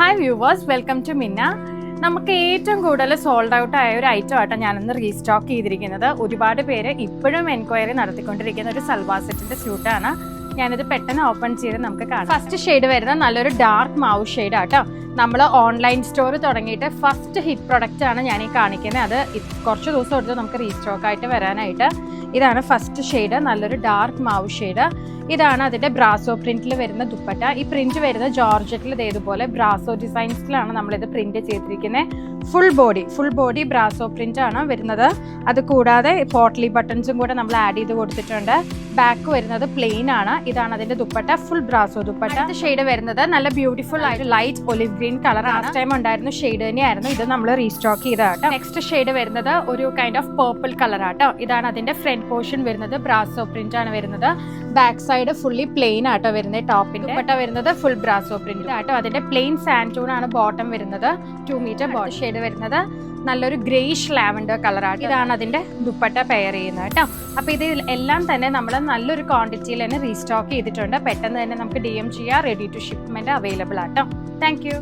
Hi viewers, welcome to മിന്ന. നമുക്ക് ഏറ്റവും കൂടുതൽ സോൾഡ് ഔട്ട് ആയ ഒരു ഐറ്റം ആട്ടോ ഞാനിന്ന് റീസ്റ്റോക്ക് ചെയ്തിരിക്കുന്നത്. ഒരുപാട് പേര് ഇപ്പോഴും എൻക്വയറി നടത്തിക്കൊണ്ടിരിക്കുന്ന ഒരു സൽവാർ സെറ്റിന്റെ സ്യൂട്ടാണ്. ഞാനിത് പെട്ടെന്ന് ഓപ്പൺ ചെയ്ത് നമുക്ക് കാണാം. ഫസ്റ്റ് ഷെയ്ഡ് വരുന്ന നല്ലൊരു ഡാർക്ക് മാവ് ഷെയ്ഡ് ആട്ടോ. നമ്മൾ ഓൺലൈൻ സ്റ്റോർ തുടങ്ങിയിട്ട് ഫസ്റ്റ് ഹിറ്റ് പ്രൊഡക്റ്റ് ആണ് ഞാൻ ഈ കാണിക്കുന്നത്. അത് കുറച്ച് ദിവസം എടുത്ത് നമുക്ക് റീസ്റ്റോക്ക് ആയിട്ട് വരാനായിട്ട്. ഇതാണ് ഫസ്റ്റ് ഷെയ്ഡ്, നല്ലൊരു ഡാർക്ക് മാവ് ഷെയ്ഡ്. ഇതാണ് അതിന്റെ ബ്രാസോ പ്രിന്റിൽ വരുന്ന ദുപ്പട്ട. ഈ പ്രിന്റ് വരുന്നത് ജോർജറ്റിൽ ഇതേപോലെ ബ്രാസോ ഡിസൈൻസിലാണ് നമ്മളിത് പ്രിന്റ് ചെയ്തിരിക്കുന്നത്. ഫുൾ ബോഡി ബ്രാസോ പ്രിന്റ് ആണ് വരുന്നത്. അത് കൂടാതെ പോട്ട്ലി ബട്ടൺസും കൂടെ നമ്മൾ ആഡ് ചെയ്ത് കൊടുത്തിട്ടുണ്ട്. ബാക്ക് വരുന്നത് പ്ലെയിൻ ആണ്. ഇതാണ് അതിന്റെ dupatta, full brasso dupatta. Shade വരുന്നത് നല്ല ബ്യൂട്ടിഫുൾ ആയിട്ട് ലൈറ്റ് ഒലിവ് ഗ്രീൻ കളർ ആണ്. ടൈം ഉണ്ടായിരുന്ന ഷെയ്ഡ് തന്നെയായിരുന്നു. ഇത് നമ്മൾ റീസ്റ്റോക്ക് ചെയ്തതാട്ടോ. നെക്സ്റ്റ് ഷെയ്ഡ് വരുന്നത് ഒരു കൈൻഡ് ഓഫ് പേർപ്പിൾ കളർ ആട്ടോ. ഇതാണ് അതിന്റെ ഫ്രണ്ട് പോർഷൻ വരുന്നത്. ബ്രാസോ പ്രിന്റ് ആണ് വരുന്നത്. ബാക്ക് സൈഡ് ഫുള്ളി പ്ലെയിൻ ആട്ടോ വരുന്നത്. ടോപ്പിന്റെ ദുപ്പട്ട വരുന്നത് ഫുൾ ബ്രാസോ പ്രിന്റ് ആട്ടോ. അതിന്റെ പ്ലെയിൻ സാൻഡൂൺ ആണ് ബോട്ടം വരുന്നത്. 2 മീറ്റർ ബോട്ടം. ഷെയ്ഡ് വരുന്നത് നല്ലൊരു ഗ്രേഷ് ലാവൻഡർ കളറാണ്. ഇതാണ് അതിന്റെ ദുപ്പട്ട പെയർ ചെയ്യുന്നത് കേട്ടോ. അപ്പൊ ഇത് എല്ലാം തന്നെ നമ്മൾ നല്ലൊരു ക്വാണ്ടിറ്റിയിൽ തന്നെ റീസ്റ്റോക്ക് ചെയ്തിട്ടുണ്ട്. പെട്ടെന്ന് തന്നെ നമുക്ക് DM ചെയ്യാം. റെഡി ടു ഷിപ്മെന്റ് അവൈലബിൾ ആട്ടോ. Thank you.